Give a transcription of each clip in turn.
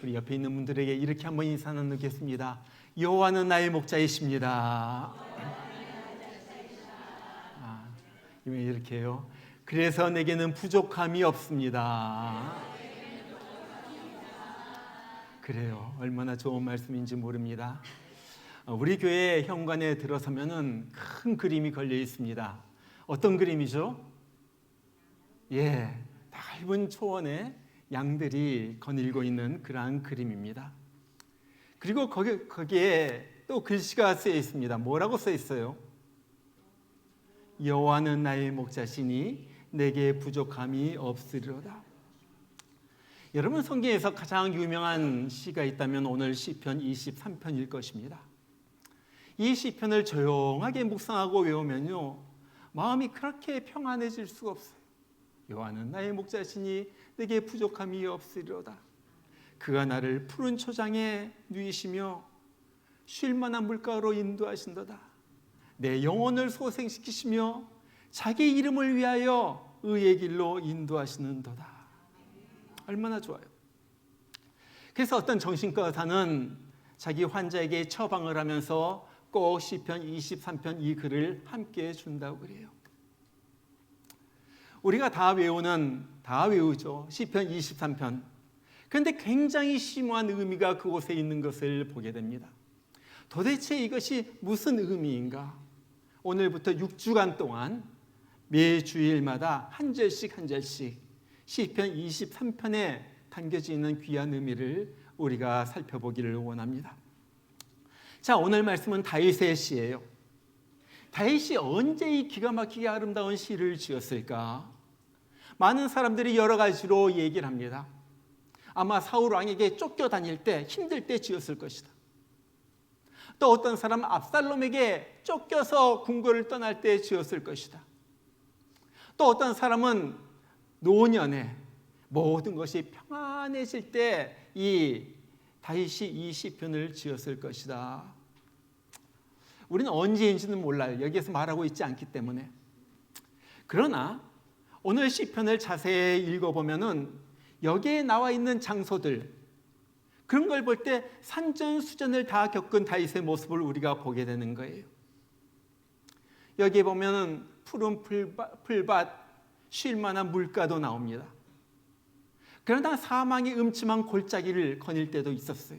우리 옆에 있는 분들에게 이렇게 한번 인사 나누겠습니다. 여호와는 나의 목자이십니다. 이렇게요. 그래서 내게는 부족함이 없습니다. 그래요. 얼마나 좋은 말씀인지 모릅니다. 우리 교회 현관에 들어서면은 큰 그림이 걸려 있습니다. 어떤 그림이죠? 넓은 초원에 양들이 거닐고 있는 그러한 그림입니다. 그리고 거기에 또 글씨가 쓰여 있습니다. 뭐라고 써 있어요? 여호와는 나의 목자시니 내게 부족함이 없으리로다. 여러분, 성경에서 가장 유명한 시가 있다면 오늘 시편 23편일 것입니다. 이 시편을 조용하게 묵상하고 외우면요, 마음이 그렇게 평안해질 수가 없어요. 여호와는 나의 목자시니 내게 부족함이 없으리로다. 그가 나를 푸른 초장에 누이시며 쉴 만한 물가로 인도하신도다. 내 영혼을 소생시키시며 자기 이름을 위하여 의의 길로 인도하시는도다. 얼마나 좋아요. 그래서 어떤 정신과 의사는 자기 환자에게 처방을 하면서 꼭 시편 23편 이 글을 함께 준다고 그래요. 우리가 다 외우죠. 시편 23편. 그런데 굉장히 심오한 의미가 그곳에 있는 것을 보게 됩니다. 도대체 이것이 무슨 의미인가? 오늘부터 6주간 동안 매 주일마다 한 절씩 시편 23편에 담겨져 있는 귀한 의미를 우리가 살펴보기를 원합니다. 자, 오늘 말씀은 다윗의 시예요. 다윗이 언제 이 기가 막히게 아름다운 시를 지었을까? 많은 사람들이 여러 가지로 얘기를 합니다. 아마 사울 왕에게 쫓겨다닐 때, 힘들 때 지었을 것이다. 또 어떤 사람은 압살롬에게 쫓겨서 궁궐을 떠날 때 지었을 것이다. 또 어떤 사람은 노년에 모든 것이 평안해질 때 이 다윗이 이 시편을 지었을 것이다. 우리는 언제인지는 몰라요. 여기에서 말하고 있지 않기 때문에. 그러나 오늘 시편을 자세히 읽어보면은 여기에 나와 있는 장소들, 그런 걸 볼 때 산전수전을 다 겪은 다윗의 모습을 우리가 보게 되는 거예요. 여기에 보면은 푸른 풀밭, 쉴 만한 물가도 나옵니다. 그러나 사망의 음침한 골짜기를 거닐 때도 있었어요.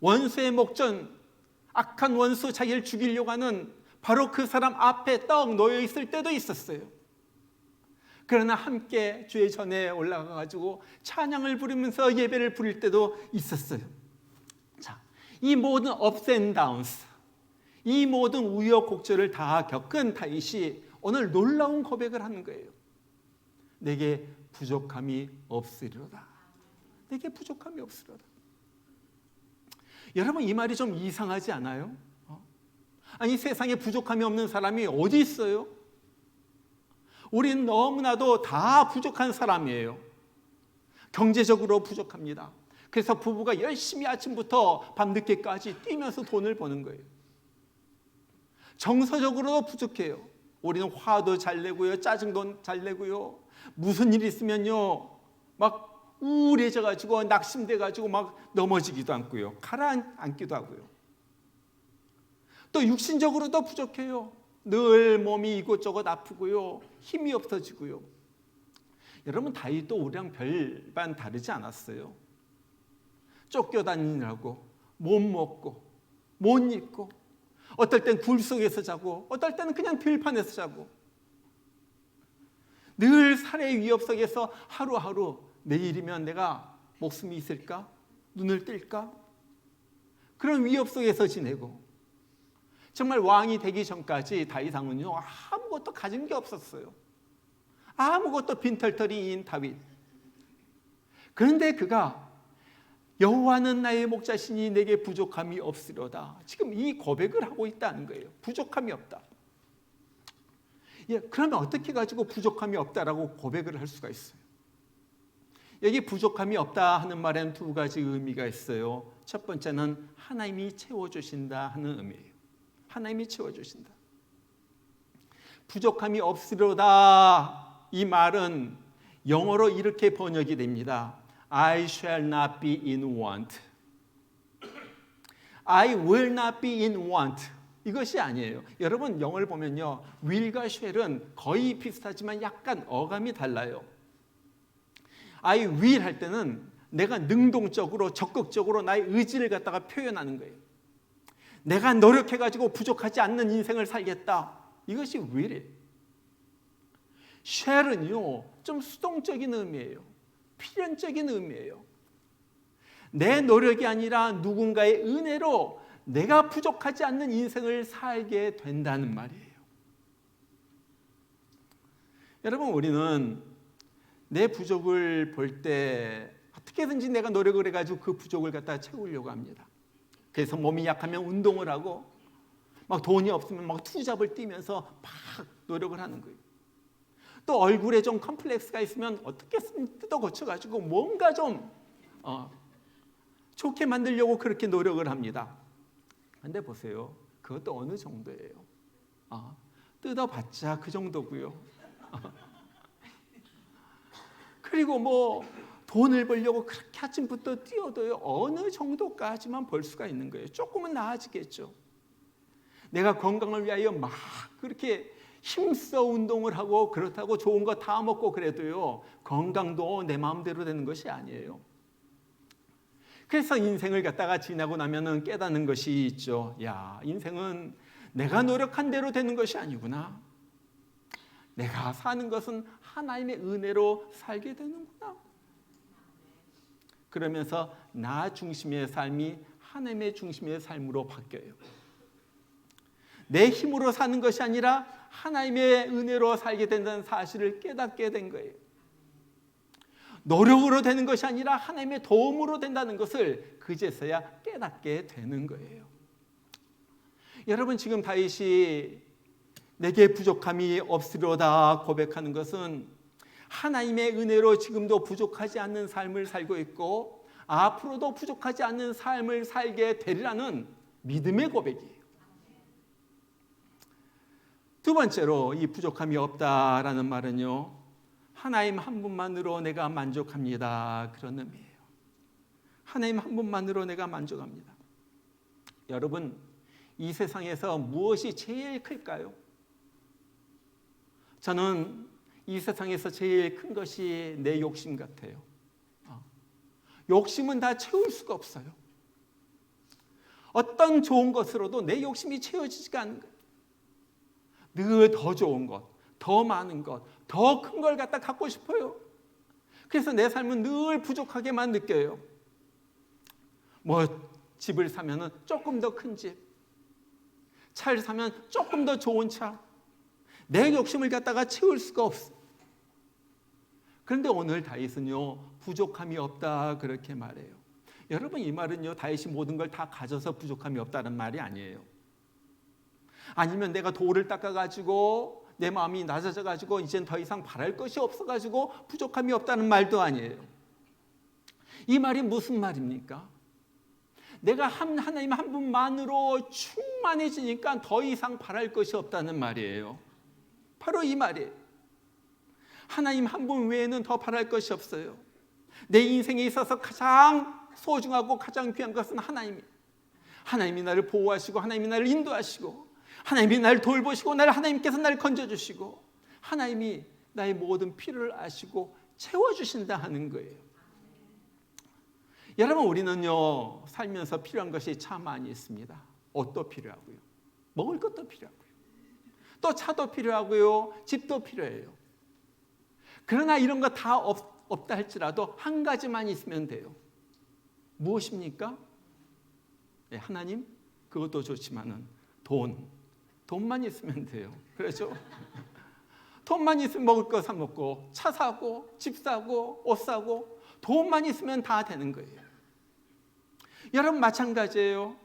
원수의 목전, 악한 원수, 자기를 죽이려고 하는 바로 그 사람 앞에 떡 놓여 있을 때도 있었어요. 그러나 함께 주의 전에 올라가가지고 찬양을 부르면서 예배를 부릴 때도 있었어요. 자, 이 모든 ups and downs, 이 모든 우여곡절을 다 겪은 다윗이 오늘 놀라운 고백을 하는 거예요. 내게 부족함이 없으리로다. 내게 부족함이 없으리로다. 여러분, 이 말이 좀 이상하지 않아요? 아니, 세상에 부족함이 없는 사람이 어디 있어요? 우린 너무나도 다 부족한 사람이에요. 경제적으로 부족합니다. 그래서 부부가 열심히 아침부터 밤늦게까지 뛰면서 돈을 버는 거예요. 정서적으로도 부족해요. 우리는 화도 잘 내고요, 짜증도 잘 내고요, 무슨 일 있으면요 막 우울해져가지고 낙심돼가지고 막 넘어지기도 하고요, 가라앉기도 하고요. 또 육신적으로도 부족해요. 늘 몸이 이곳저곳 아프고요, 힘이 없어지고요. 여러분, 다윗도 우리랑 별반 다르지 않았어요. 쫓겨다니느라고 못 먹고 못 입고, 어떨 땐 굴 속에서 자고, 어떨 때는 그냥 들판에서 자고, 늘 살해의 위협 속에서 하루하루 내일이면 내가 목숨이 있을까? 눈을 뜰까? 그런 위협 속에서 지내고, 정말 왕이 되기 전까지 다윗 왕은요 아무것도 가진 게 없었어요. 아무것도 빈털터리인 다윗. 그런데 그가 여호와는 나의 목자시니 내게 부족함이 없으리로다, 지금 이 고백을 하고 있다는 거예요. 부족함이 없다. 그러면 어떻게 가지고 부족함이 없다라고 고백을 할 수가 있어요? 여기 부족함이 없다 하는 말에는 두 가지 의미가 있어요. 첫 번째는 하나님이 채워주신다 하는 의미예요. 하나님이 채워주신다. 부족함이 없으리로다, 이 말은 영어로 이렇게 번역이 됩니다. I shall not be in want. I will not be in want. 이것이 아니에요. 여러분 영어를 보면요, will과 shall은 거의 비슷하지만 약간 어감이 달라요. I will 할 때는 내가 능동적으로 적극적으로 나의 의지를 갖다가 표현하는 거예요. 내가 노력해가지고 부족하지 않는 인생을 살겠다. 이것이 will이에요. shall은요 좀 수동적인 의미예요. 필연적인 의미예요. 내 노력이 아니라 누군가의 은혜로 내가 부족하지 않는 인생을 살게 된다는 말이에요. 여러분 우리는 내 부족을 볼 때 어떻게든지 내가 노력을 해가지고 그 부족을 갖다 채우려고 합니다. 그래서 몸이 약하면 운동을 하고 막 돈이 없으면 막 투잡을 뛰면서 막 노력을 하는 거예요. 또 얼굴에 좀 컴플렉스가 있으면 어떻게든 뜯어 고쳐가지고 뭔가 좀 좋게 만들려고 그렇게 노력을 합니다. 근데 보세요. 그것도 어느 정도예요. 뜯어봤자 그 정도고요. 그리고 뭐 돈을 벌려고 그렇게 아침부터 뛰어도요. 어느 정도까지만 벌 수가 있는 거예요. 조금은 나아지겠죠. 내가 건강을 위하여 막 그렇게 힘써 운동을 하고 그렇다고 좋은 거 다 먹고 그래도요. 건강도 내 마음대로 되는 것이 아니에요. 그래서 인생을 갖다가 지나고 나면은 깨닫는 것이 있죠. 야, 인생은 내가 노력한 대로 되는 것이 아니구나. 내가 사는 것은 하나님의 은혜로 살게 되는구나. 그러면서 나 중심의 삶이 하나님의 중심의 삶으로 바뀌어요. 내 힘으로 사는 것이 아니라 하나님의 은혜로 살게 된다는 사실을 깨닫게 된 거예요. 노력으로 되는 것이 아니라 하나님의 도움으로 된다는 것을 그제서야 깨닫게 되는 거예요. 여러분 지금 다윗이 내게 부족함이 없으리로다 고백하는 것은 하나님의 은혜로 지금도 부족하지 않는 삶을 살고 있고 앞으로도 부족하지 않는 삶을 살게 되리라는 믿음의 고백이에요. 두 번째로 이 부족함이 없다라는 말은요, 하나님 한 분만으로 내가 만족합니다. 그런 의미예요. 하나님 한 분만으로 내가 만족합니다. 여러분, 이 세상에서 무엇이 제일 클까요? 저는 이 세상에서 제일 큰 것이 내 욕심 같아요. 욕심은 다 채울 수가 없어요. 어떤 좋은 것으로도 내 욕심이 채워지지가 않는 거예요. 늘 더 좋은 것, 더 많은 것, 더 큰 걸 갖다 갖고 싶어요. 그래서 내 삶은 늘 부족하게만 느껴요. 뭐 집을 사면은 조금 더 큰 집, 차를 사면 조금 더 좋은 차. 내 욕심을 갖다가 채울 수가 없어. 그런데 오늘 다윗은요, 부족함이 없다 그렇게 말해요. 여러분 이 말은요, 다윗이 모든 걸 다 가져서 부족함이 없다는 말이 아니에요. 아니면 내가 돌을 닦아가지고 내 마음이 낮아져가지고 이젠 더 이상 바랄 것이 없어가지고 부족함이 없다는 말도 아니에요. 이 말이 무슨 말입니까? 내가 하나님 한 분만으로 충만해지니까 더 이상 바랄 것이 없다는 말이에요. 바로 이 말이에요. 하나님 한 분 외에는 더 바랄 것이 없어요. 내 인생에 있어서 가장 소중하고 가장 귀한 것은 하나님이에요. 하나님이 나를 보호하시고 하나님이 나를 인도하시고 하나님이 나를 돌보시고 하나님께서 나를 건져주시고 하나님이 나의 모든 필요를 아시고 채워주신다 하는 거예요. 여러분 우리는요 살면서 필요한 것이 참 많이 있습니다. 옷도 필요하고요, 먹을 것도 필요하고요, 또 차도 필요하고요, 집도 필요해요. 그러나 이런 거 다 없다 할지라도 한 가지만 있으면 돼요. 무엇입니까? 네, 하나님, 그것도 좋지만은 돈만 있으면 돼요. 그렇죠? 돈만 있으면 먹을 거 사 먹고 차 사고 집 사고 옷 사고 돈만 있으면 다 되는 거예요. 여러분 마찬가지예요.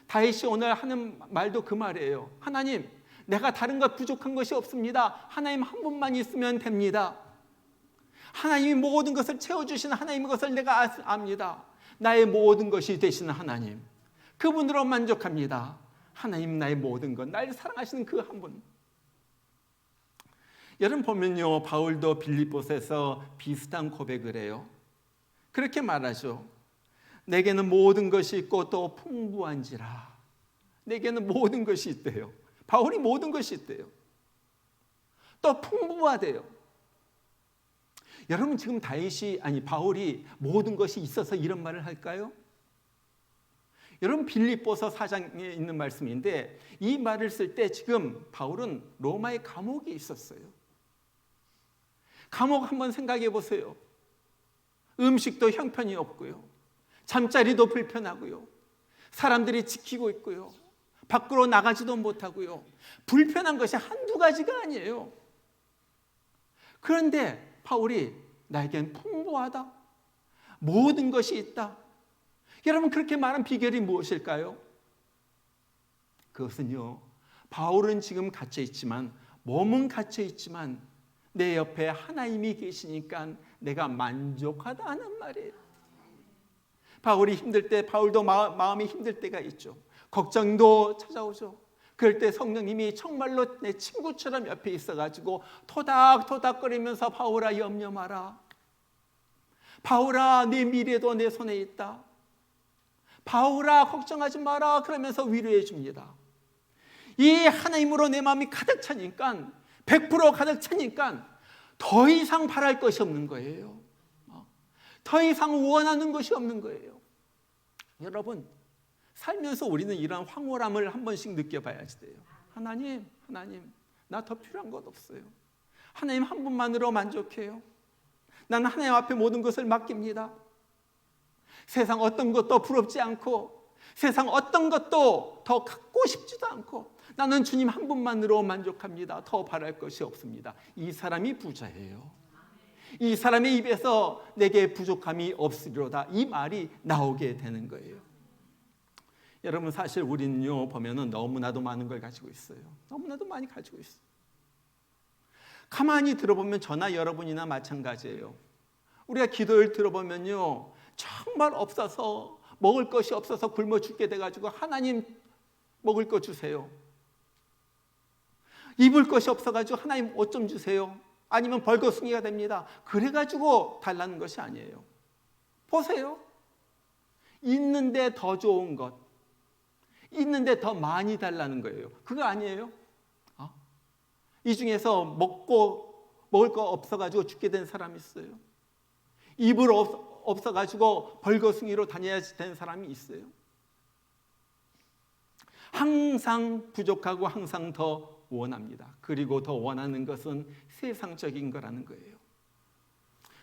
다윗이 오늘 하는 말도 그 말이에요. 하나님, 내가 다른 것 부족한 것이 없습니다. 하나님 한 분만 있으면 됩니다. 하나님이 모든 것을 채워주시는 하나님의 것을 내가 압니다. 나의 모든 것이 되시는 하나님, 그분으로 만족합니다. 하나님 나의 모든 것, 나를 사랑하시는 그 한 분. 여러분 보면요, 바울도 빌립보서에서 비슷한 고백을 해요. 그렇게 말하죠. 내게는 모든 것이 있고 또 풍부한지라. 내게는 모든 것이 있대요. 바울이 모든 것이 있대요. 또 풍부하대요. 여러분 지금 바울이 모든 것이 있어서 이런 말을 할까요? 여러분 빌립보서 4장에 있는 말씀인데 이 말을 쓸 때 지금 바울은 로마의 감옥에 있었어요. 감옥 한번 생각해 보세요. 음식도 형편이 없고요. 잠자리도 불편하고요. 사람들이 지키고 있고요. 밖으로 나가지도 못하고요. 불편한 것이 한두 가지가 아니에요. 그런데 바울이 나에겐 풍부하다. 모든 것이 있다. 여러분 그렇게 말한 비결이 무엇일까요? 그것은요. 바울은 지금 갇혀 있지만 몸은 갇혀 있지만 내 옆에 하나님이 계시니까 내가 만족하다 하는 말이에요. 바울이 힘들 때 바울도 마음이 힘들 때가 있죠. 걱정도 찾아오죠. 그럴 때 성령님이 정말로 내 친구처럼 옆에 있어가지고 토닥토닥거리면서 바울아 염려 마라. 바울아 네 미래도 내 손에 있다. 바울아 걱정하지 마라 그러면서 위로해 줍니다. 이 하나님으로 내 마음이 가득 차니까 100% 가득 차니까 더 이상 바랄 것이 없는 거예요. 더 이상 원하는 것이 없는 거예요. 여러분 살면서 우리는 이런 황홀함을 한 번씩 느껴봐야지 돼요. 하나님 나 더 필요한 것 없어요. 하나님 한 분만으로 만족해요. 나는 하나님 앞에 모든 것을 맡깁니다. 세상 어떤 것도 부럽지 않고 세상 어떤 것도 더 갖고 싶지도 않고 나는 주님 한 분만으로 만족합니다. 더 바랄 것이 없습니다. 이 사람이 부자예요. 이 사람의 입에서 내게 부족함이 없으리로다 이 말이 나오게 되는 거예요. 여러분 사실 우리는요 보면은 너무나도 많은 걸 가지고 있어요. 너무나도 많이 가지고 있어요. 가만히 들어보면 저나 여러분이나 마찬가지예요. 우리가 기도를 들어보면요 정말 없어서 먹을 것이 없어서 굶어 죽게 돼가지고 하나님 먹을 거 주세요. 입을 것이 없어가지고 하나님 옷 좀 주세요. 아니면 벌거숭이가 됩니다. 그래가지고 달라는 것이 아니에요. 보세요. 있는데 더 좋은 것, 있는데 더 많이 달라는 거예요. 그거 아니에요? 이 중에서 먹을 거 없어가지고 죽게 된 사람이 있어요. 입을 없어가지고 벌거숭이로 다녀야 되는 사람이 있어요. 항상 부족하고 항상 더 원합니다. 그리고 더 원하는 것은 세상적인 거라는 거예요.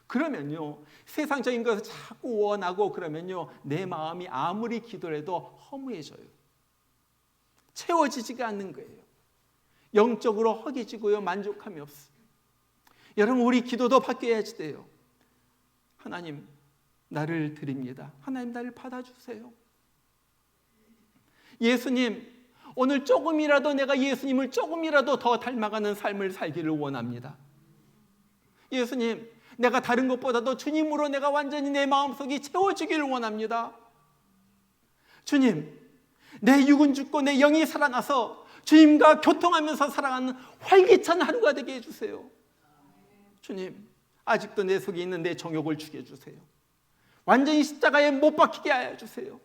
그러면요 세상적인 것을 자꾸 원하고 그러면요 내 마음이 아무리 기도를 해도 허무해져요. 채워지지가 않는 거예요. 영적으로 허기지고요 만족함이 없어요. 여러분 우리 기도도 바뀌어야지 돼요. 하나님 나를 드립니다. 하나님 나를 받아주세요. 예수님 오늘 조금이라도 내가 예수님을 조금이라도 더 닮아가는 삶을 살기를 원합니다. 예수님 내가 다른 것보다도 주님으로 내가 완전히 내 마음속이 채워지기를 원합니다. 주님 내 육은 죽고 내 영이 살아나서 주님과 교통하면서 살아가는 활기찬 하루가 되게 해주세요. 주님 아직도 내 속에 있는 내 정욕을 죽여주세요. 완전히 십자가에 못 박히게 하여 주세요.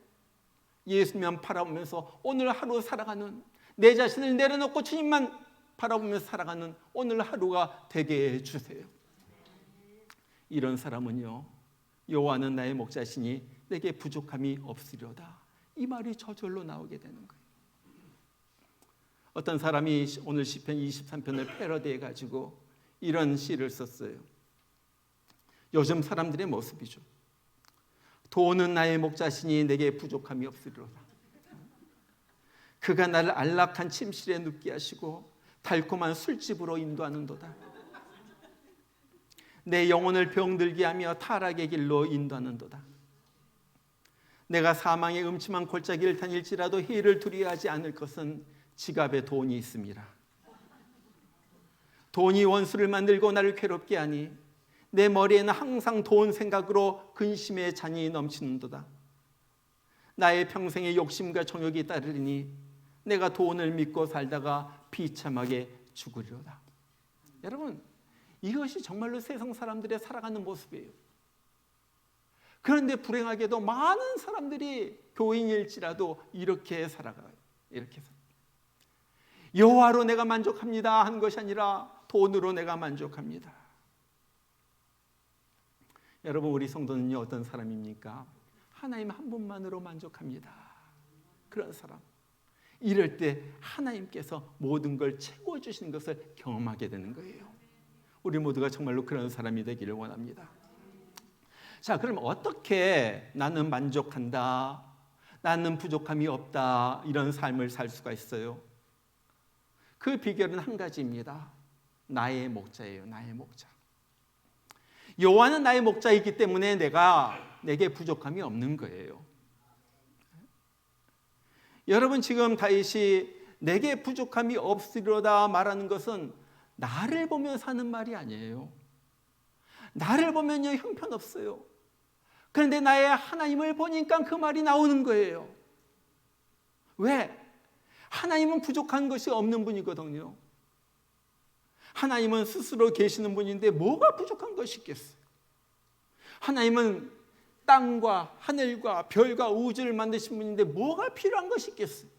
예수님만 바라보면서 오늘 하루 살아가는 내 자신을 내려놓고 주님만 바라보면서 살아가는 오늘 하루가 되게 해주세요. 이런 사람은요 여호와는 나의 목자시니 내게 부족함이 없으려다 이 말이 저절로 나오게 되는 거예요. 어떤 사람이 오늘 시편 23편을 패러디해 가지고 이런 시를 썼어요. 요즘 사람들의 모습이죠. 돈은 나의 목자시니 내게 부족함이 없으리로다. 그가 나를 안락한 침실에 눕게 하시고 달콤한 술집으로 인도하는도다. 내 영혼을 병들게 하며 타락의 길로 인도하는도다. 내가 사망의 음침한 골짜기를 다닐지라도 해를 두려워하지 않을 것은 지갑에 돈이 있음이라. 돈이 원수를 만들고 나를 괴롭게 하니 내 머리에는 항상 돈 생각으로 근심의 잔이 넘치는도다. 나의 평생의 욕심과 정욕이 따르리니 내가 돈을 믿고 살다가 비참하게 죽으리로다. 여러분 이것이 정말로 세상 사람들의 살아가는 모습이에요. 그런데 불행하게도 많은 사람들이 교인일지라도 이렇게 살아가요. 이렇게 살아가요. 여호와로 내가 만족합니다 하는 것이 아니라 돈으로 내가 만족합니다. 여러분, 우리 성도는요 어떤 사람입니까? 하나님 한 분만으로 만족합니다. 그런 사람. 이럴 때 하나님께서 모든 걸 채워주시는 것을 경험하게 되는 거예요. 우리 모두가 정말로 그런 사람이 되기를 원합니다. 자, 그럼 어떻게 나는 만족한다, 나는 부족함이 없다, 이런 삶을 살 수가 있어요? 그 비결은 한 가지입니다. 나의 목자예요. 나의 목자. 여호와는 나의 목자이기 때문에 내게 부족함이 없는 거예요. 여러분, 지금 다윗이 내게 부족함이 없으리로다 말하는 것은 나를 보며 사는 말이 아니에요. 나를 보면요 형편없어요. 그런데 나의 하나님을 보니까 그 말이 나오는 거예요. 왜? 하나님은 부족한 것이 없는 분이거든요. 하나님은 스스로 계시는 분인데 뭐가 부족한 것이 있겠어요? 하나님은 땅과 하늘과 별과 우주를 만드신 분인데 뭐가 필요한 것이 있겠어요?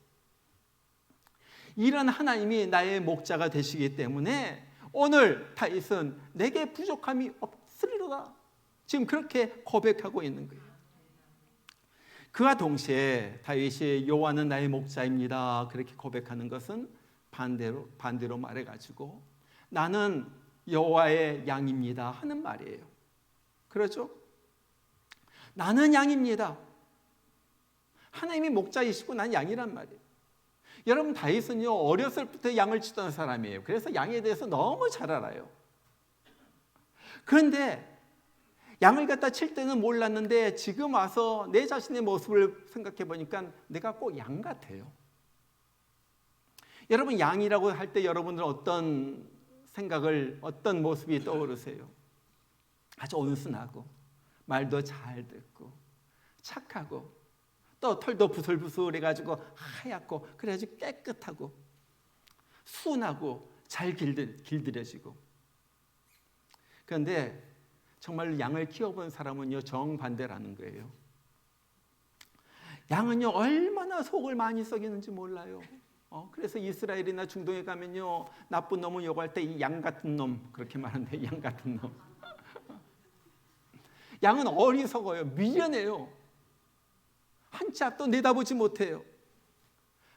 이런 하나님이 나의 목자가 되시기 때문에 오늘 다윗은 내게 부족함이 없으리로다, 지금 그렇게 고백하고 있는 거예요. 그와 동시에 다윗이 여호와는 나의 목자입니다 그렇게 고백하는 것은 반대로 말해가지고 나는 여호와의 양입니다 하는 말이에요. 그렇죠? 나는 양입니다. 하나님이 목자이시고 난 양이란 말이에요. 여러분, 다윗은요 어렸을 때부터 양을 치던 사람이에요. 그래서 양에 대해서 너무 잘 알아요. 그런데 양을 갖다 칠 때는 몰랐는데 지금 와서 내 자신의 모습을 생각해 보니까 내가 꼭 양 같아요. 여러분, 양이라고 할 때 여러분들은 어떤 생각을, 어떤 모습이 떠오르세요? 아주 온순하고 말도 잘 듣고 착하고 또 털도 부슬부슬해가지고 하얗고 그래가지고 깨끗하고 순하고 잘 길들여지고. 그런데 정말 양을 키워본 사람은요 정반대라는 거예요. 양은요 얼마나 속을 많이 썩이는지 몰라요. 그래서 이스라엘이나 중동에 가면요 나쁜 놈을 욕할 때 이 양 같은 놈 그렇게 말하는데, 양 같은 놈. 양은 어리석어요. 미련해요. 한치 앞도 내다보지 못해요.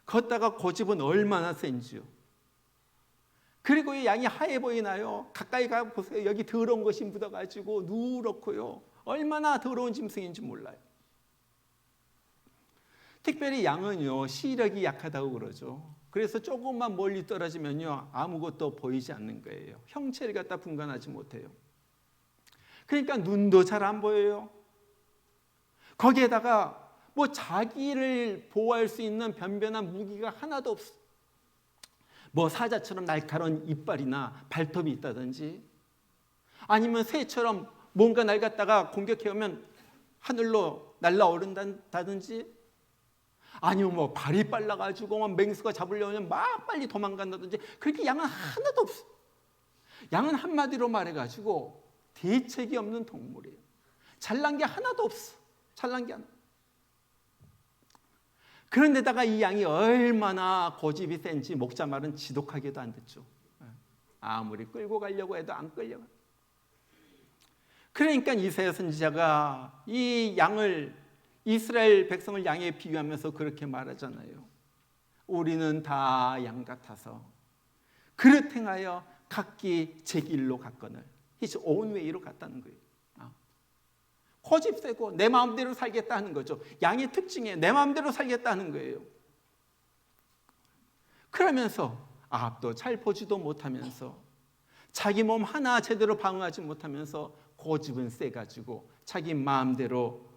걷다가 고집은 얼마나 센지요. 그리고 이 양이 하얘 보이나요? 가까이 가보세요. 여기 더러운 것이 묻어가지고 누렇고요. 얼마나 더러운 짐승인지 몰라요. 특별히 양은요 시력이 약하다고 그러죠. 그래서 조금만 멀리 떨어지면요 아무것도 보이지 않는 거예요. 형체를 갖다 분간하지 못해요. 그러니까 눈도 잘 안 보여요. 거기에다가 뭐 자기를 보호할 수 있는 변변한 무기가 하나도 없어. 뭐 사자처럼 날카로운 이빨이나 발톱이 있다든지, 아니면 새처럼 뭔가 날 갖다가 공격해오면 하늘로 날아오른다든지, 아니면 뭐 발이 빨라가지고 막 맹수가 잡으려면 막 빨리 도망간다든지, 그렇게 양은 하나도 없어. 양은 한마디로 말해가지고 대책이 없는 동물이에요. 잘난 게 하나도 없어. 잘난 게 하나. 그런데다가 이 양이 얼마나 고집이 센지 목자 말은 지독하게도 안 듣죠. 아무리 끌고 가려고 해도 안 끌려가. 그러니까 이사야 선지자가 이 양을, 이스라엘 백성을 양에 비유하면서 그렇게 말하잖아요. 우리는 다 양 같아서 그릇 행하여 각기 제 길로 갔거늘. His own way로 갔다는 거예요. 고집 세고 내 마음대로 살겠다 하는 거죠. 양의 특징에 내 마음대로 살겠다 하는 거예요. 그러면서 앞도 잘 보지도 못하면서 자기 몸 하나 제대로 방어하지 못하면서 고집은 세가지고 자기 마음대로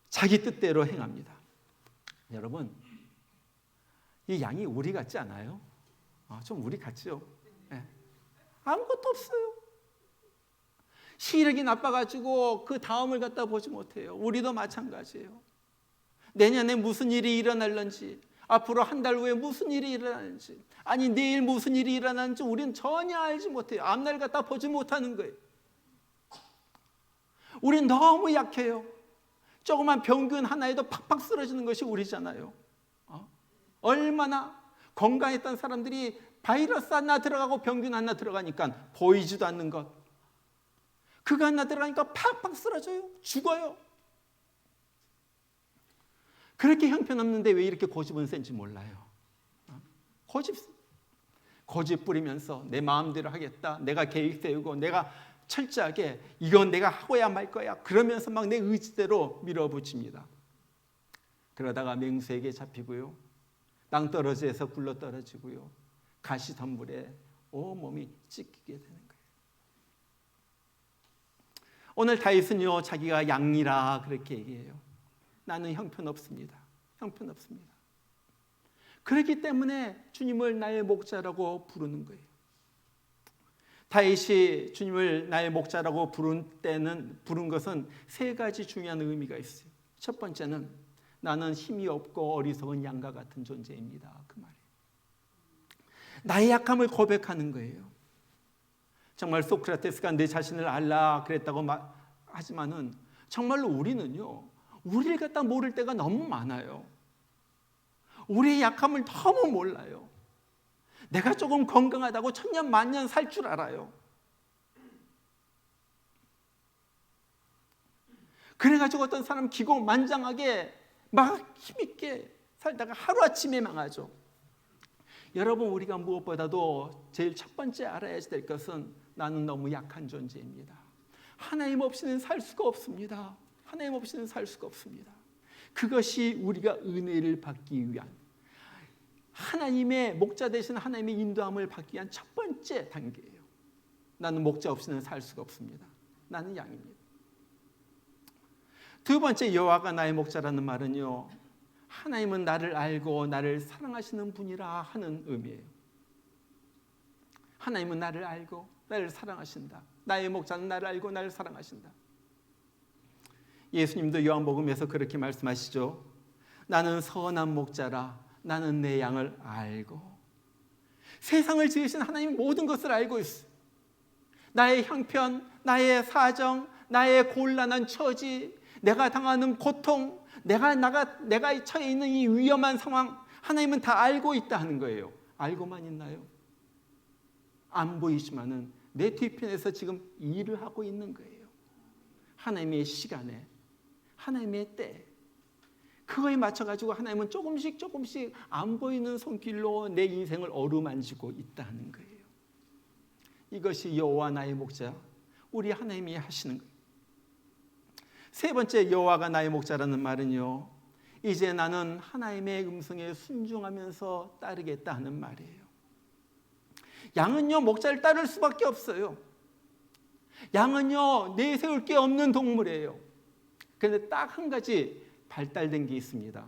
자기 뜻대로 행합니다. 여러분, 이 양이 우리 같지 않아요? 좀 우리 같죠? 네. 아무것도 없어요. 시력이 나빠가지고 그 다음을 갖다 보지 못해요. 우리도 마찬가지예요. 내년에 무슨 일이 일어날는지, 앞으로 한 달 후에 무슨 일이 일어날는지, 아니 내일 무슨 일이 일어나는지 우리는 전혀 알지 못해요. 앞날 갖다 보지 못하는 거예요. 우리는 너무 약해요. 조그만 병균 하나에도 팍팍 쓰러지는 것이 우리잖아요. 얼마나 건강했던 사람들이 바이러스 하나 들어가고 병균 하나 들어가니까 보이지도 않는 것, 그거 하나 들어가니까 팍팍 쓰러져요. 죽어요. 그렇게 형편없는데 왜 이렇게 고집은 센지 몰라요. 고집 부리면서 내 마음대로 하겠다, 내가 계획 세우고 내가 철저하게 이건 내가 하고야 말 거야, 그러면서 막 내 의지대로 밀어붙입니다. 그러다가 맹수에게 잡히고요, 낭떠러지에서 굴러 떨어지고요, 가시덤불에 온몸이 찢기게 되는 거예요. 오늘 다윗은요, 자기가 양이라 그렇게 얘기해요. 나는 형편없습니다. 형편없습니다. 그렇기 때문에 주님을 나의 목자라고 부르는 거예요. 다윗이 주님을 나의 목자라고 부른 것은 세 가지 중요한 의미가 있어요. 첫 번째는 나는 힘이 없고 어리석은 양과 같은 존재입니다. 그 말이에요. 나의 약함을 고백하는 거예요. 정말 소크라테스가 내 자신을 알라 그랬다고 하지만은 정말로 우리는요, 우리를 갖다 모를 때가 너무 많아요. 우리의 약함을 너무 몰라요. 내가 조금 건강하다고 천년 만년 살 줄 알아요. 그래가지고 어떤 사람 기고만장하게 막 힘있게 살다가 하루아침에 망하죠. 여러분, 우리가 무엇보다도 제일 첫 번째 알아야 될 것은 나는 너무 약한 존재입니다. 하나님 없이는 살 수가 없습니다. 하나님 없이는 살 수가 없습니다. 그것이 우리가 은혜를 받기 위한, 하나님의 목자 되신 하나님의 인도함을 받기 위한 첫 번째 단계예요. 나는 목자 없이는 살 수가 없습니다. 나는 양입니다. 두 번째, 여호와가 나의 목자라는 말은요, 하나님은 나를 알고 나를 사랑하시는 분이라 하는 의미예요. 하나님은 나를 알고 나를 사랑하신다. 나의 목자는 나를 알고 나를 사랑하신다. 예수님도 요한복음에서 그렇게 말씀하시죠. 나는 선한 목자라. 나는 내 양을 알고. 세상을 지으신 하나님 모든 것을 알고 있어요. 나의 형편, 나의 사정, 나의 곤란한 처지, 내가 당하는 고통, 내가 처해 있는 이 위험한 상황, 하나님은 다 알고 있다 하는 거예요. 알고만 있나요? 안 보이지만은 내 뒤편에서 지금 일을 하고 있는 거예요. 하나님의 시간에, 하나님의 때, 그거에 맞춰가지고 하나님은 조금씩 안 보이는 손길로 내 인생을 어루만지고 있다는 거예요. 이것이 여호와 나의 목자, 우리 하나님이 하시는 거예요. 세 번째, 여호와가 나의 목자라는 말은요, 이제 나는 하나님의 음성에 순종하면서 따르겠다 하는 말이에요. 양은요, 목자를 따를 수밖에 없어요. 양은요, 내세울 게 없는 동물이에요. 그런데 딱 한 가지 발달된 게 있습니다.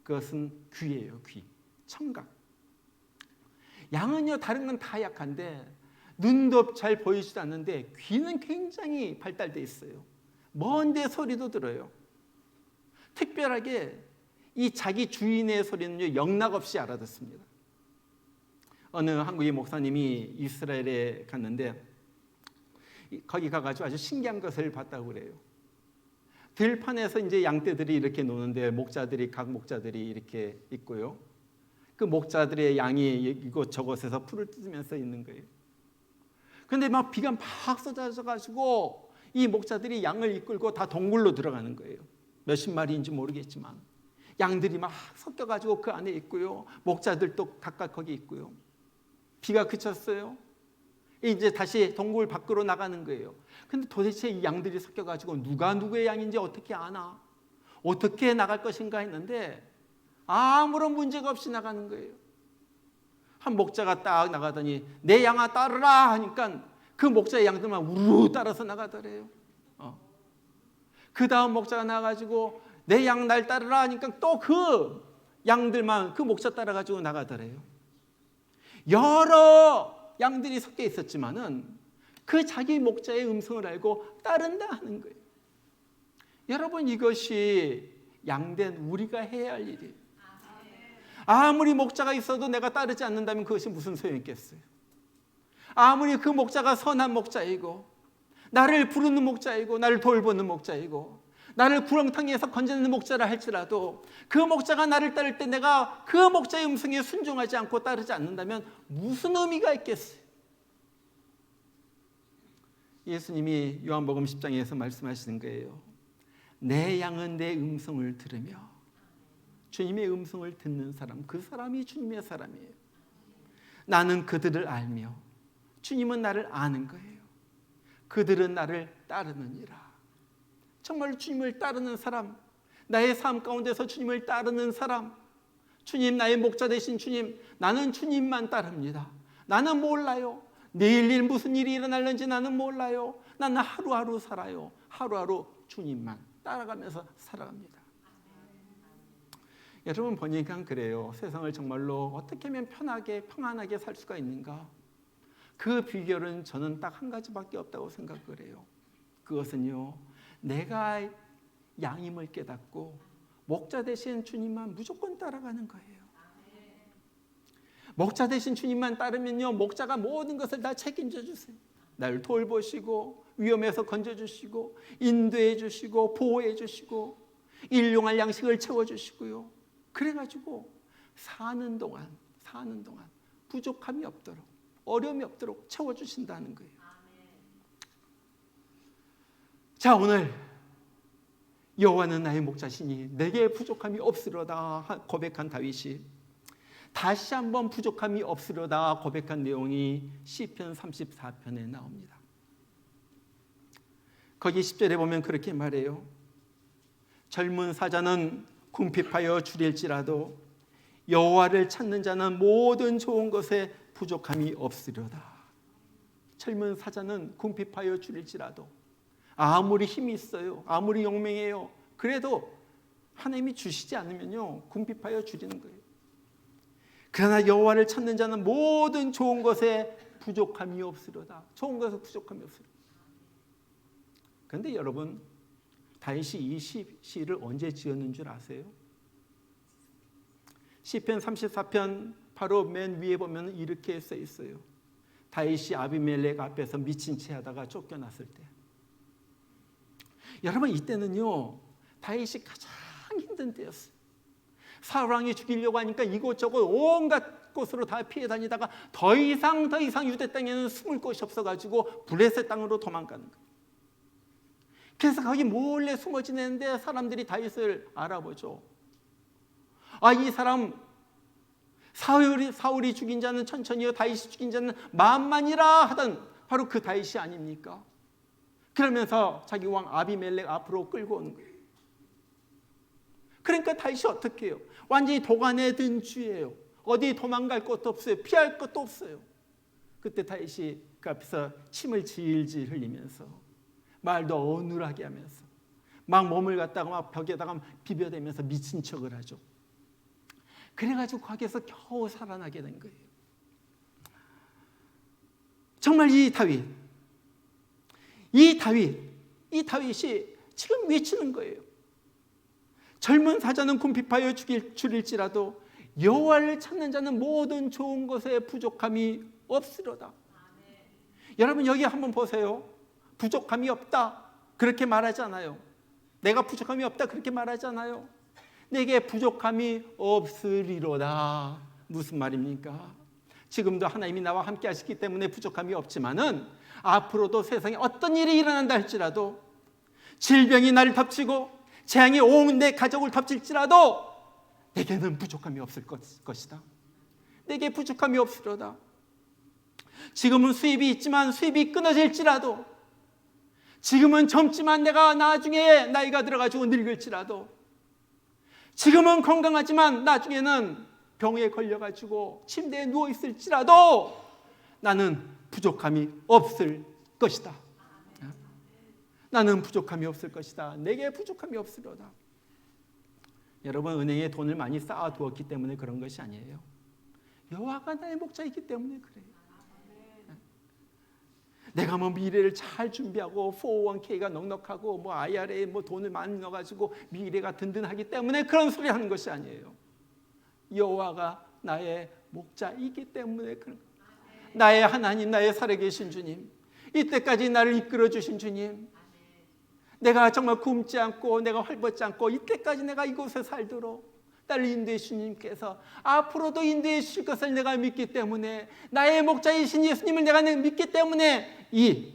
그것은 귀예요. 귀, 청각. 양은요, 다른 건 다 약한데 눈도 잘 보이지도 않는데 귀는 굉장히 발달돼 있어요. 먼데 소리도 들어요. 특별하게 이 자기 주인의 소리는요, 영락없이 알아듣습니다. 어느 한국의 목사님이 이스라엘에 갔는데 거기 가가지고 아주 신기한 것을 봤다고 그래요. 들판에서 이제 양떼들이 이렇게 노는데 각 목자들이 이렇게 있고요. 그 목자들의 양이 이곳저곳에서 풀을 뜯으면서 있는 거예요. 그런데 막 비가 막 쏟아져가지고 이 목자들이 양을 이끌고 다 동굴로 들어가는 거예요. 몇십 마리인지 모르겠지만 양들이 막 섞여가지고 그 안에 있고요. 목자들도 각각 거기 있고요. 비가 그쳤어요. 이제 다시 동굴 밖으로 나가는 거예요. 근데 도대체 이 양들이 섞여가지고 누가 누구의 양인지 어떻게 아나? 어떻게 나갈 것인가 했는데 아무런 문제가 없이 나가는 거예요. 한 목자가 딱 나가더니 내 양아 따르라 하니까 그 목자의 양들만 우르르 따라서 나가더래요. 그 다음 목자가 나가가지고 내 양 날 따르라 하니까 또 그 양들만 그 목자 따라가지고 나가더래요. 여러 양들이 섞여 있었지만은 그 자기 목자의 음성을 알고 따른다 하는 거예요. 여러분, 이것이 양된 우리가 해야 할 일이에요. 아무리 목자가 있어도 내가 따르지 않는다면 그것이 무슨 소용이 있겠어요? 아무리 그 목자가 선한 목자이고 나를 부르는 목자이고 나를 돌보는 목자이고 나를 구렁텅이에서 건져내는 목자라 할지라도 그 목자가 나를 따를 때 내가 그 목자의 음성에 순종하지 않고 따르지 않는다면 무슨 의미가 있겠어요? 예수님이 요한복음 10장에서 말씀하시는 거예요. 내 양은 내 음성을 들으며, 주님의 음성을 듣는 사람, 그 사람이 주님의 사람이에요. 나는 그들을 알며 주님은 나를 아는 거예요. 그들은 나를 따르느니라. 정말 주님을 따르는 사람, 나의 삶 가운데서 주님을 따르는 사람, 주님, 나의 목자 되신 주님, 나는 주님만 따릅니다. 나는 몰라요. 내일 일 무슨 일이 일어날는지 나는 몰라요. 나는 하루하루 살아요. 하루하루 주님만 따라가면서 살아갑니다. 여러분 보니까 그래요. 세상을 정말로 어떻게 하면 편하게 평안하게 살 수가 있는가? 그 비결은 저는 딱 한 가지밖에 없다고 생각을 해요. 그것은요, 내가 양임을 깨닫고 목자 되신 주님만 무조건 따라가는 거예요. 목자 되신 주님만 따르면요, 목자가 모든 것을 다 책임져 주세요. 나를 돌보시고 위험에서 건져주시고 인도해 주시고 보호해 주시고 일용할 양식을 채워주시고요. 그래가지고 사는 동안 부족함이 없도록, 어려움이 없도록 채워주신다는 거예요. 자, 오늘 여호와는 나의 목자시니 내게 부족함이 없으려다 고백한 다윗이 다시 한번 부족함이 없으려다 고백한 내용이 시편 34편에 나옵니다. 거기 10절에 보면 그렇게 말해요. 젊은 사자는 궁핍하여 주릴지라도 여호와를 찾는 자는 모든 좋은 것에 부족함이 없으려다. 젊은 사자는 궁핍하여 주릴지라도, 아무리 힘이 있어요, 아무리 용맹해요, 그래도 하나님이 주시지 않으면요 궁핍하여 주리는 거예요. 그러나 여호와를 찾는 자는 모든 좋은 것에 부족함이 없으려다. 좋은 것에 부족함이 없으려다. 그런데 여러분, 다윗이 이 시를 언제 지었는 줄 아세요? 시편 34편 바로 맨 위에 보면 이렇게 써 있어요. 다윗이 아비멜렉 앞에서 미친 채 하다가 쫓겨났을 때. 여러분, 이때는요 다윗이 가장 힘든 때였어요. 사울 왕이 죽이려고 하니까 이곳저곳 온갖 곳으로 다 피해 다니다가 더 이상 유대 땅에는 숨을 곳이 없어가지고 블레셋 땅으로 도망가는 거예요. 그래서 거기 몰래 숨어 지내는데 사람들이 다윗을 알아보죠. 아, 이 사람 사울이 죽인 자는 천천히요 다윗이 죽인 자는 만만이라 하던 바로 그 다윗이 아닙니까? 그러면서 자기 왕 아비멜렉 앞으로 끌고 오는 거예요. 그러니까 다윗이 어떻게 해요? 완전히 도간에 든 쥐예요. 어디 도망갈 것도 없어요. 피할 것도 없어요. 그때 다윗이 그 앞에서 침을 질질 흘리면서 말도 어눌하게 하면서 막 몸을 갖다가 막 벽에다가 비벼대면서 미친 척을 하죠. 그래가지고 거기에서 겨우 살아나게 된 거예요. 정말 이 다윗이 지금 외치는 거예요. 젊은 사자는 궁핍하여 줄일지라도 여호와를 찾는 자는 모든 좋은 것에 부족함이 없으려다. 여러분, 여기 한번 보세요. 부족함이 없다 그렇게 말하지 않아요. 내가 부족함이 없다 그렇게 말하지 않아요. 내게 부족함이 없으리로다. 무슨 말입니까? 지금도 하나님이 나와 함께 하시기 때문에 부족함이 없지만은 앞으로도 세상에 어떤 일이 일어난다 할지라도, 질병이 나를 덮치고 재앙이 온 내 가족을 덮칠지라도 내게는 부족함이 없을 것이다. 내게 부족함이 없으려다. 지금은 수입이 있지만 수입이 끊어질지라도, 지금은 젊지만 내가 나중에 나이가 들어가지고 늙을지라도, 지금은 건강하지만 나중에는 병에 걸려가지고 침대에 누워있을지라도 나는 부족함이 없을 것이다. 나는 부족함이 없을 것이다. 내게 부족함이 없으려다. 여러분, 은행에 돈을 많이 쌓아두었기 때문에 그런 것이 아니에요. 여호와가 나의 목자이기 때문에 그래요. 내가 뭐 미래를 잘 준비하고 401k가 넉넉하고 뭐 IRA에 뭐 돈을 많이 넣어가지고 미래가 든든하기 때문에 그런 소리 하는 것이 아니에요. 여호와가 나의 목자이기 때문에 그런 거예요. 나의 하나님, 나의 살아계신 주님, 이때까지 나를 이끌어 주신 주님, 내가 정말 굶지 않고 내가 헐벗지 않고 이때까지 내가 이곳에 살도록 나를 인도해 주님께서 앞으로도 인도해 주실 것을 내가 믿기 때문에, 나의 목자이신 예수님을 내가 믿기 때문에 이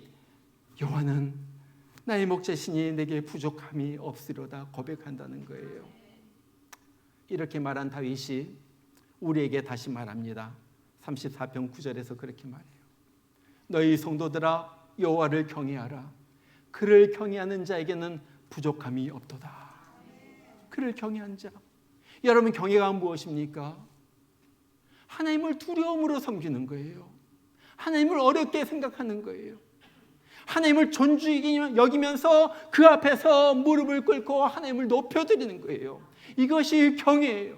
여호와는 나의 목자시니 내게 부족함이 없으리로다 고백한다는 거예요. 이렇게 말한 다윗이 우리에게 다시 말합니다. 34편 9절에서 그렇게 말해요. 너희 성도들아 여호와를 경외하라. 그를 경외하는 자에게는 부족함이 없도다. 그를 경외하는 자. 여러분, 경외가 무엇입니까? 하나님을 두려움으로 섬기는 거예요. 하나님을 어렵게 생각하는 거예요. 하나님을 존중히 여기면서 그 앞에서 무릎을 꿇고 하나님을 높여드리는 거예요. 이것이 경외예요.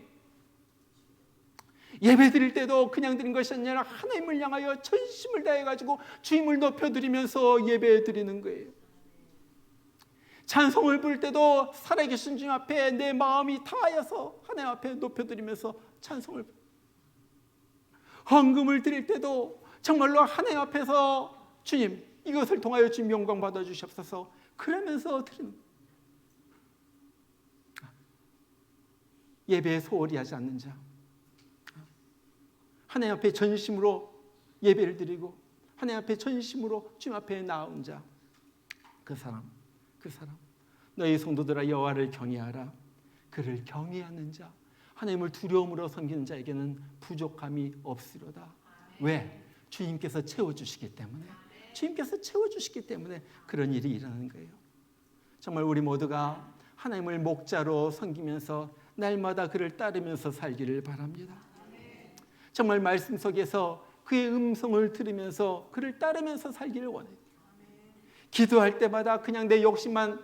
예배 드릴 때도 그냥 드린 것이 아니라 하나님을 향하여 전심을 다해가지고 주님을 높여드리면서 예배 드리는 거예요. 찬송을 부를 때도 살아계신 주님 앞에 내 마음이 다하여서 하나님 앞에 높여드리면서 찬송을 부르고, 헌금을 드릴 때도 정말로 하나님 앞에서 주님 이것을 통하여 주님 영광 받아주시옵소서 그러면서 드리는 거예요. 예배에 소홀히 하지 않는 자, 하나님 앞에 전심으로 예배를 드리고 하나님 앞에 전심으로 주님 앞에 나온 자, 그 사람 너희 성도들아 여호와를 경외하라. 그를 경외하는 자, 하나님을 두려움으로 섬기는 자에게는 부족함이 없으리로다. 왜? 주님께서 채워주시기 때문에, 주님께서 채워주시기 때문에 그런 일이 일어나는 거예요. 정말 우리 모두가 하나님을 목자로 섬기면서 날마다 그를 따르면서 살기를 바랍니다. 정말 말씀 속에서 그의 음성을 들으면서 그를 따르면서 살기를 원해요. 기도할 때마다 그냥 내 욕심만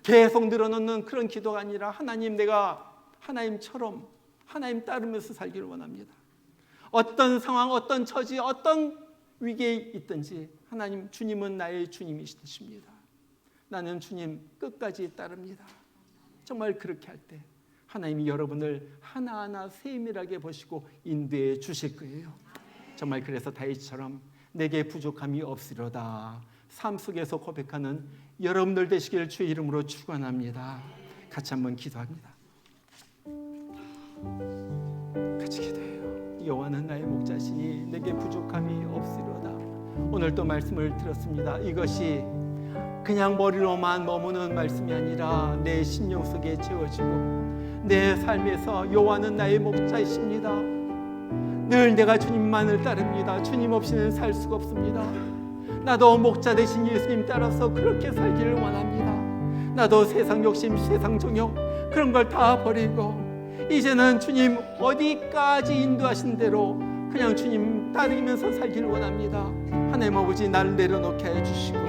계속 늘어놓는 그런 기도가 아니라 하나님, 내가 하나님처럼 하나님 따르면서 살기를 원합니다. 어떤 상황, 어떤 처지, 어떤 위기에 있든지 하나님, 주님은 나의 주님이십니다. 나는 주님 끝까지 따릅니다. 정말 그렇게 할 때 하나님이 여러분을 하나하나 세밀하게 보시고 인도해 주실 거예요. 정말 그래서 다윗처럼 내게 부족함이 없으리로다 삶 속에서 고백하는 여러분들 되시기를 주의 이름으로 축원합니다. 같이 한번 기도합니다. 같이 기도해요. 여호와는 나의 목자시니 내게 부족함이 없으리로다. 오늘 또 말씀을 들었습니다. 이것이 그냥 머리로만 머무는 말씀이 아니라 내 심령 속에 채워지고 내 삶에서 여호와는 나의 목자이십니다. 늘 내가 주님만을 따릅니다. 주님 없이는 살 수가 없습니다. 나도 목자 되신 예수님 따라서 그렇게 살기를 원합니다. 나도 세상 욕심, 세상 정욕 그런 걸 다 버리고 이제는 주님 어디까지 인도하신 대로 그냥 주님 따르면서 살기를 원합니다. 하나님 아버지, 나를 내려놓게 해주시고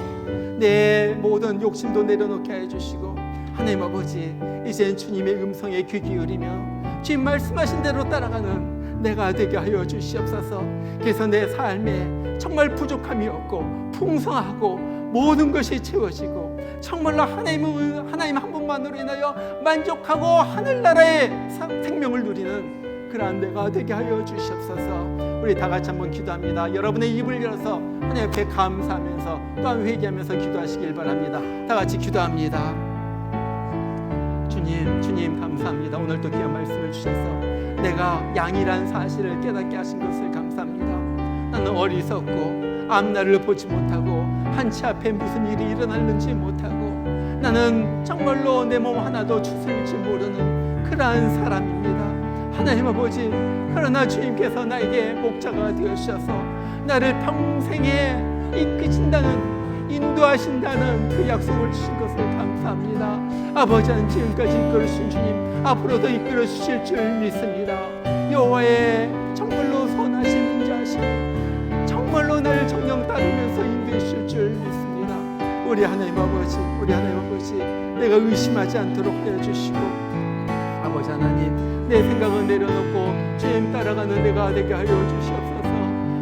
내 모든 욕심도 내려놓게 해주시고 하나님 아버지, 이제는 주님의 음성에 귀 기울이며 주님 말씀하신 대로 따라가는 내가 되게 하여 주시옵소서. 그래서 내 삶에 정말 부족함이 없고 풍성하고 모든 것이 채워지고 정말로 하나님 한 분만으로 인하여 만족하고 하늘나라의 생명을 누리는 그러한 내가 되게 하여 주시옵소서. 우리 다 같이 한번 기도합니다. 여러분의 입을 열어서 하나님 앞에 감사하면서 또한 회개하면서 기도하시길 바랍니다. 다 같이 기도합니다. 주님 감사합니다. 오늘 또 귀한 말씀을 주셔서 내가 양이란 사실을 깨닫게 하신 것을 감사합니다. 나는 어리석고 앞날을 보지 못하고 한치 앞에 무슨 일이 일어날는지 못하고 나는 정말로 내 몸 하나도 추스릴지 모르는 그러한 사람입니다. 하나님 아버지, 그러나 주님께서 나에게 목자가 되어주셔서 나를 평생에 이끄신다는, 인도하신다는 그 약속을 주신 것을 감사합니다. 아버지, 지금까지 이끌어주신 주님 앞으로도 이끌어주실 줄 믿습니다. 여호와의 정말로 선하신 인자하심, 정말로 나를 정령 따르면서 인도해 주실 줄 믿습니다. 우리 하나님 아버지, 내가 의심하지 않도록 하여 주시고 아버지 하나님, 내 생각은 내려놓고 주님 따라가는 내가 되게 하여 주시옵소서.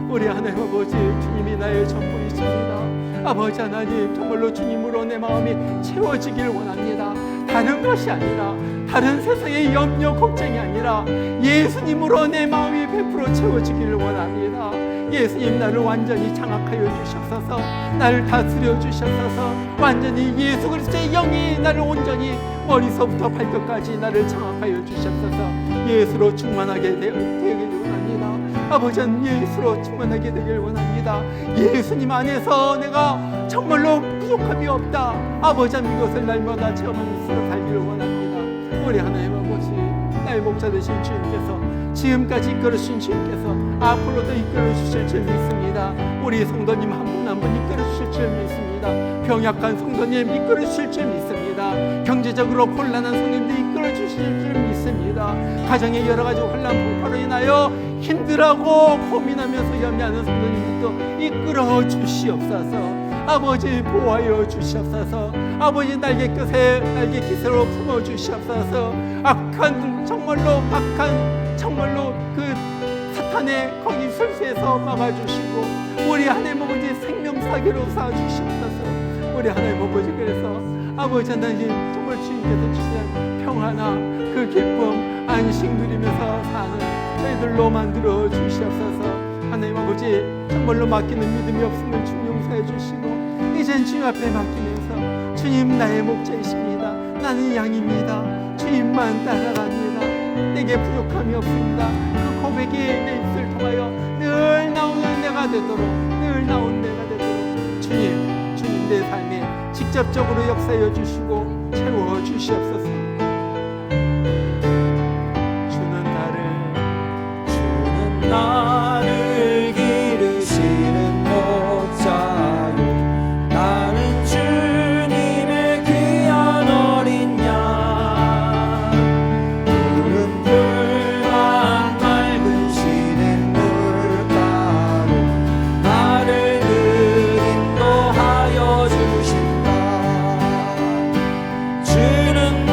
우리 하나님 아버지, 주님이 나의 전부이십니다. 아버지 하나님, 정말로 주님으로 내 마음이 채워지길 원합니다. 다른 것이 아니라, 다른 세상의 염려 걱정이 아니라 예수님으로 내 마음이 100% 채워지기를 원합니다. 예수님, 나를 완전히 장악하여 주시옵소서. 나를 다스려 주시옵소서. 완전히 예수 그리스도의 영이 나를 온전히 머리서부터 발끝까지 나를 장악하여 주시옵소서. 예수로 충만하게 되길 원합니다. 아버지, 예수로 충만하게 되길 원합니다. 예수님 안에서 내가 정말로 부족함이 없다. 아버지, 이것을 날마다 체험하면서 살기를 원합니다. 우리 하나님 아버지, 나의 목자 되신 주님께서 지금까지 이끌어주신 주님께서 앞으로도 이끌어주실 줄 믿습니다. 우리 성도님 한 분 한 분 이끌어주실 줄 믿습니다. 병약한 성도님 이끌어주실 줄 믿습니다. 경제적으로 곤란한 성도님들 이끌어주실 줄 믿습니다. 가정의 여러 가지 혼란 풍파로 인하여 힘들어하고 고민하면서 염려하는 성도님들도 이끌어 주시옵소서. 아버지, 보호하여 주시옵소서. 아버지, 날개 깃으로 품어 주시옵소서. 정말로 그 사탄의 거기 술수에서 막아주시고 우리 하나님 아버지 생명사기로 쌓아주시옵소서. 우리 하나님 아버지, 그래서 아버지 하나님 정말 주님께서 주시는 평화나 그 기쁨, 안식 누리면서 사는 저희들로 만들어 주시옵소서. 하나님 아버지, 정말로 맡기는 믿음이 없으면 주님 용서해 주시고 이젠 주님 앞에 맡기면서 주님, 나의 목자이십니다. 나는 양입니다. 주님만 따라갑니다. 내게 부족함이 없습니다. 그 고백이 내 입술을 통하여 늘 나오는 내가 되도록 주님 내 삶에 직접적으로 역사해 주시고 채워 주시옵소서. 주는 나를 기르시는 목자요, 나는 주님의 귀한 어린 양. 푸른 풀만 맑은 시냇 물가로 나를 늘 인도하여 주신다. 주는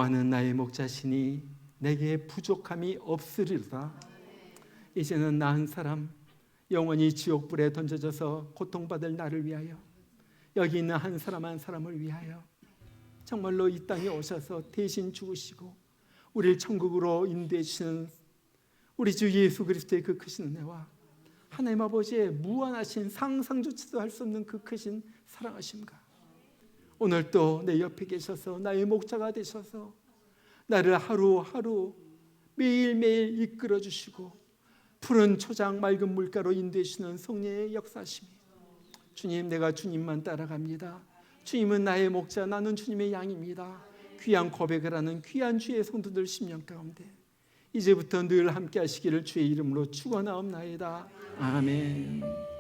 여호와는 나의 목자시니 내게 부족함이 없으리로다. 이제는 나 한 사람 영원히 지옥불에 던져져서 고통받을 나를 위하여, 여기 있는 한 사람 한 사람을 위하여 정말로 이 땅에 오셔서 대신 죽으시고 우리를 천국으로 인도해 주시는 우리 주 예수 그리스도의 그 크신 은혜와 하나님 아버지의 무한하신 상상조차도 할 수 없는 그 크신 사랑하심과 오늘 또 내 옆에 계셔서 나의 목자가 되셔서 나를 하루하루 매일매일 이끌어 주시고 푸른 초장 맑은 물가로 인도해 주시는 성령의 역사심이, 주님, 내가 주님만 따라갑니다. 주님은 나의 목자, 나는 주님의 양입니다. 귀한 고백을 하는 귀한 주의 성도들 심령 가운데 이제부터 늘 함께 하시기를 주의 이름으로 축원하옵나이다. 아멘.